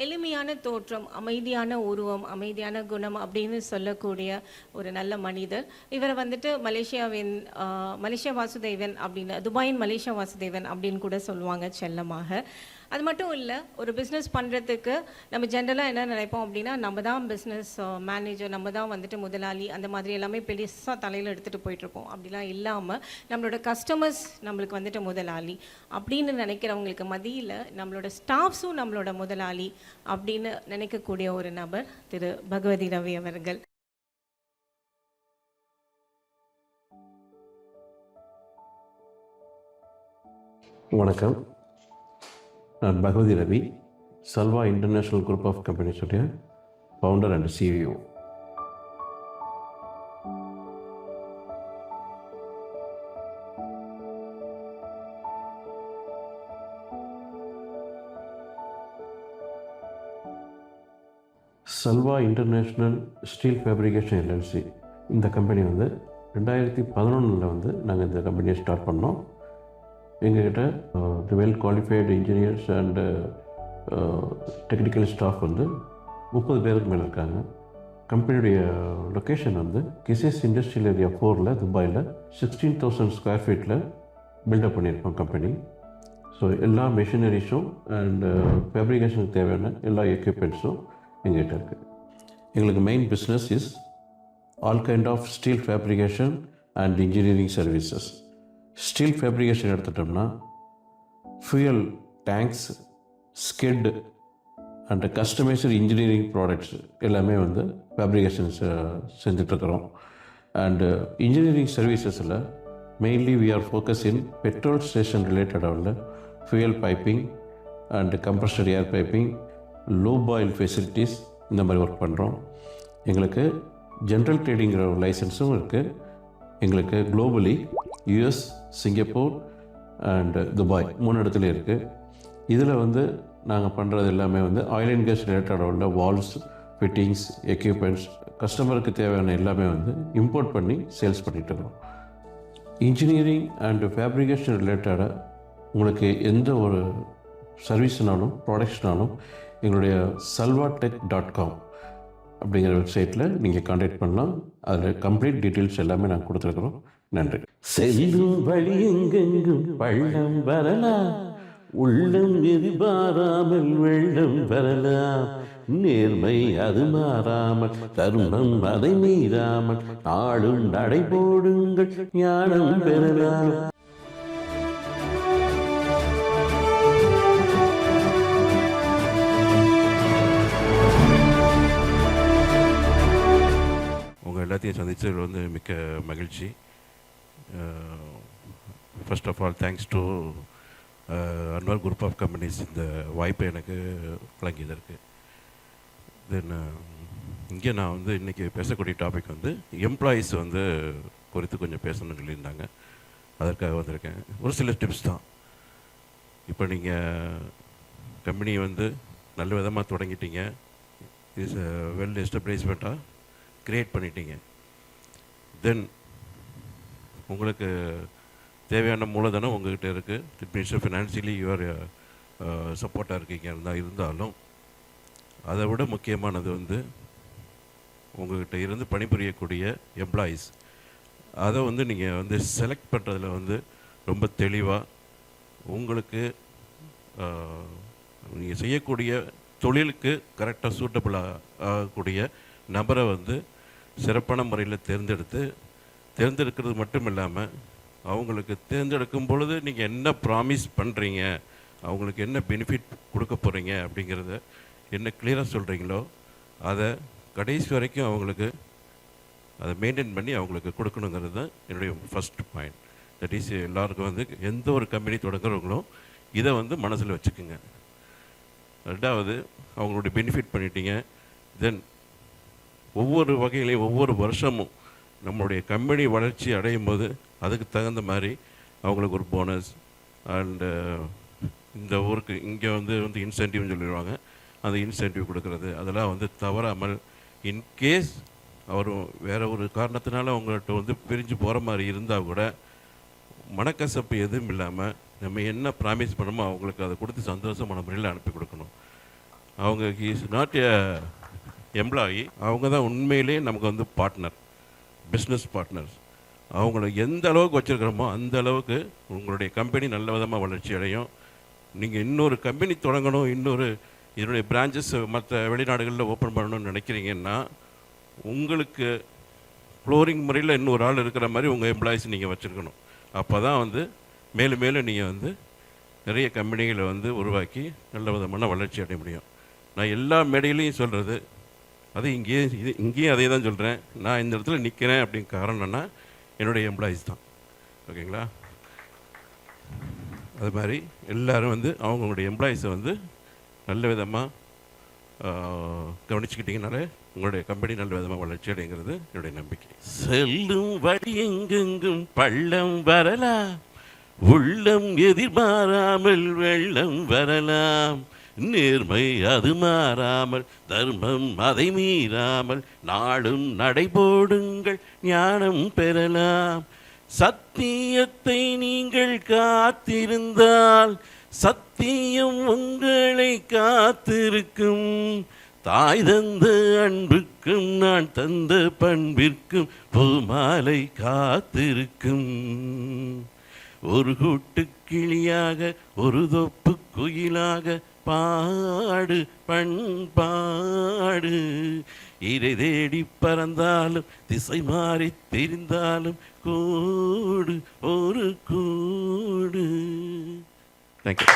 எளிமையான தோற்றம், அமைதியான உருவம், அமைதியான குணம் அப்படின்னு சொல்லக்கூடிய ஒரு நல்ல மனிதர். இவரை வந்துட்டு மலேசியா வாசுதேவன் அப்படின்னு, துபாயின் மலேசியா வாசுதேவன் அப்படின்னு கூட சொல்லுவாங்க செல்லமாக. அது மட்டும் இல்லை, ஒரு பிஸ்னஸ் பண்ணுறதுக்கு நம்ம ஜென்ரலாக என்ன நினைப்போம் அப்படின்னா, நம்ம தான் பிஸ்னஸ் மேனேஜர், நம்ம தான் வந்துட்டு முதலாளி, அந்த மாதிரி எல்லாமே பெருசாக தலையில் எடுத்துகிட்டு போயிட்டுருப்போம். அப்படிலாம் இல்லாமல் நம்மளோட கஸ்டமர்ஸ் நம்மளுக்கு வந்துட்டு முதலாளி அப்படின்னு நினைக்கிறவங்களுக்கு மத்தியில் நம்மளோட ஸ்டாஃப்ஸும் நம்மளோட முதலாளி அப்படின்னு நினைக்கக்கூடிய ஒரு நபர் திரு பகவதி ரவி அவர்கள். வணக்கம். நான் Bhagavathi Ravi, Salva international group of கம்பெனிஸுடைய founder and CEO. Salva international steel fabrication LLC, இந்த கம்பெனி 2011 நாங்கள் இந்த கம்பெனியை ஸ்டார்ட் பண்ணோம். எங்ககிட்ட well qualified engineers and technical staff 30 பேருக்கு மேலே இருக்காங்க. கம்பெனியுடைய லொக்கேஷன் கிசிஸ் இண்டஸ்ட்ரியல் ஏரியா 4 துபாயில் 16,000 ஸ்கொயர் ஃபீட்டில் பில்டப் பண்ணியிருக்கோம் கம்பெனி. ஸோ எல்லா மெஷினரிஸும் அண்டு ஃபேப்ரிகேஷனுக்கு தேவையான எல்லா எக்யூப்மெண்ட்ஸும் எங்ககிட்ட இருக்குது. எங்களுக்கு main business is all kind of steel fabrication and engineering services. Steel fabrication எடுத்துட்டோம்னா fuel tanks, skid and customized engineering products எல்லாமே ஃபேப்ரிகேஷன்ஸ் செஞ்சிட்ருக்கிறோம். அண்டு இன்ஜினியரிங் சர்வீசஸில் mainly we are focus in petrol station ரிலேட்டடாக fuel piping and compressor air piping, low boil facilities, இந்த மாதிரி work பண்ணுறோம். எங்களுக்கு general ட்ரேடிங்கிற ஒரு லைசன்ஸும் இருக்குது. எங்களுக்கு globally US, Singapore and Dubai 3 இடத்துல இருக்குது. இதில் நாங்கள் பண்ணுறது எல்லாமே ஆயில் அண்ட் கேஸ் ரிலேட்டடாக உள்ள வால்ஸ், ஃபிட்டிங்ஸ், எக்யூப்மெண்ட்ஸ், கஸ்டமருக்கு தேவையான எல்லாமே இம்போர்ட் பண்ணி சேல்ஸ் பண்ணிகிட்ருக்கோம். இன்ஜினியரிங் அண்டு ஃபேப்ரிகேஷன் ரிலேட்டடாக உங்களுக்கு எந்த ஒரு சர்வீஸ்னாலும் ப்ராடக்ட்ஸ்னாலும் எங்களுடைய salvatech.com அப்படிங்கிற வெப்சைட்டில் நீங்கள் கான்டாக்ட் பண்ணலாம். அதில் கம்ப்ளீட் டீட்டெயில்ஸ் எல்லாமே நாங்கள் கொடுத்துருக்குறோம். நன்றி. செல்லும் வழி எங்கெங்கும் பள்ளம் வரலாம், உள்ளம் எதிர்பாராமல் வெள்ளம் வரலாம். நேர்மை அது மாறாமல், தர்மம் அதை மீறாமல், நாளும் நடை போடுங்கள், ஞானம் பெறலாம். எல்லாத்தையும் சந்தித்ததில் மிக்க மகிழ்ச்சி. First of all thanks to Anwar group of companies இந்த வாய்ப்பை எனக்கு வழங்கியதற்கு. தென் இங்கே நான் இன்றைக்கி பேசக்கூடிய டாபிக் எம்ப்ளாயீஸ் குறித்து கொஞ்சம் பேசணும்னு சொல்லியிருந்தாங்க. அதற்காக வந்திருக்கேன். ஒரு சில டிப்ஸ் தான். இப்போ நீங்கள் கம்பெனி நல்ல விதமாக தொடங்கிட்டீங்க, இஸ் வெல் எஸ்டப்ளிஷ்மெண்ட்டாக க்ரியேட் பண்ணிட்டீங்க. தென் உங்களுக்கு தேவையான மூலதனம் உங்கள்கிட்ட இருக்குது. இட் மீன்ஸ் ஃபினான்ஷியலி யுவர் சப்போர்ட்டாக இருந்தாலும் அதை விட முக்கியமானது உங்கள்கிட்ட இருந்து பணிபுரியக்கூடிய எம்ப்ளாயீஸ். அதை நீங்கள் செலக்ட் பண்ணுறதுல ரொம்ப தெளிவாக உங்களுக்கு நீங்கள் செய்யக்கூடிய தொழிலுக்கு கரெக்டாக சூட்டபிளாக ஆகக்கூடிய நபரை சிறப்பான முறையில் தேர்ந்தெடுக்கிறது மட்டும் இல்லாமல் அவங்களுக்கு தேர்ந்தெடுக்கும் பொழுது நீங்கள் என்ன ப்ராமிஸ் பண்ணுறீங்க, அவங்களுக்கு என்ன பெனிஃபிட் கொடுக்க போகிறீங்க அப்படிங்கிறத என்ன கிளியராக சொல்கிறீங்களோ அதை கடைசி வரைக்கும் அவங்களுக்கு அதை மெயின்டைன் பண்ணி அவங்களுக்கு கொடுக்கணுங்கிறது தான் என்னுடைய ஃபஸ்ட் பாயிண்ட். தட் இஸ் எல்லாருக்கும் எந்த ஒரு கம்பெனி தொடங்குறவங்களும் இதை மனசில் வச்சுக்குங்க. ரெண்டாவது, அவங்களுடைய பெனிஃபிட் பண்ணிட்டீங்க. தென் ஒவ்வொரு வகையிலையும் ஒவ்வொரு வருஷமும் நம்மளுடைய கம்பெனி வளர்ச்சி அடையும் போது அதுக்கு தகுந்த மாதிரி அவங்களுக்கு ஒரு போனஸ் அண்டு இந்த ஊருக்கு இங்கே இன்சென்டிவ்னு சொல்லிடுவாங்க, அந்த இன்சென்டிவ் கொடுக்குறது அதெல்லாம் தவறாமல், இன்கேஸ் அவர் வேறு ஒரு காரணத்தினால அவங்கள்ட்ட பிரிஞ்சு போகிற மாதிரி இருந்தால் கூட மனக்கசப்பு எதுவும் இல்லாமல் நம்ம என்ன ப்ராமிஸ் பண்ணணுமோ அவங்களுக்கு அதை கொடுத்து சந்தோஷமான முறையில் அனுப்பி கொடுக்கணும். அவங்க இஸ் நாட் எ எம்ப்ளாயி, அவங்க தான் உண்மையிலே நமக்கு வந்து பார்ட்னர், பிஸ்னஸ் பார்ட்னர்ஸ். அவங்கள எந்த அளவுக்கு வச்சுருக்கிறோமோ அந்த அளவுக்கு உங்களுடைய கம்பெனி நல்ல விதமாக வளர்ச்சி அடையும். நீங்கள் இன்னொரு கம்பெனி தொடங்கணும், இன்னொரு இதனுடைய பிரான்ச்சஸ் மற்ற வெளிநாடுகளில் ஓப்பன் பண்ணணும்னு நினைக்கிறீங்கன்னா, உங்களுக்கு ஃப்ளோரிங் முறையில் இன்னொரு ஆள் இருக்கிற மாதிரி உங்கள் எம்ப்ளாயிஸ் நீங்கள் வச்சுருக்கணும். அப்போ தான் வந்து மேலும் மேலும் நீங்கள் வந்து நிறைய கம்பெனிகளை வந்து உருவாக்கி நல்ல விதமான வளர்ச்சி அடைய முடியும். நான் எல்லா மேடையிலையும் சொல்கிறது அது இங்கேயும் அதே தான் சொல்கிறேன். நான் இந்த இடத்துல நிற்கிறேன் அப்படின்னு காரணம்னா என்னுடைய எம்ப்ளாயீஸ் தான். ஓகேங்களா? அது மாதிரி எல்லோரும் வந்து அவங்களுடைய எம்ப்ளாயீஸை வந்து நல்ல விதமாக கவனிச்சுக்கிட்டிங்கனாலே உங்களுடைய கம்பெனி நல்ல விதமாக வளர்ச்சி அடைங்கிறது என்னுடைய நம்பிக்கை. செல்லும் வழி எங்கெங்கும் பள்ளம் வரலாம், உள்ளம் எதிர்பாராமல் வெள்ளம் வரலாம். நேர்மை அது மாறாமல், தர்மம் அதை மீறாமல், நாளும் நடைபோடுங்கள் ஞானம் பெறலாம். சத்தியத்தை நீங்கள் காத்திருந்தால் சத்தியம் உங்களை காத்திருக்கும். தாய் தந்த அன்புக்கும் நான் தந்த பண்பிற்கும் பூமாலை காத்திருக்கும். ஒரு கூட்டு கிளியாக ஒரு தொப்பு குயிலாக பாடு பண்பாடு. இறை தேடி பறந்தாலும் திசை மாறி தெரிந்தாலும் கூடு ஒரு கூடு. தேங்க்யூ.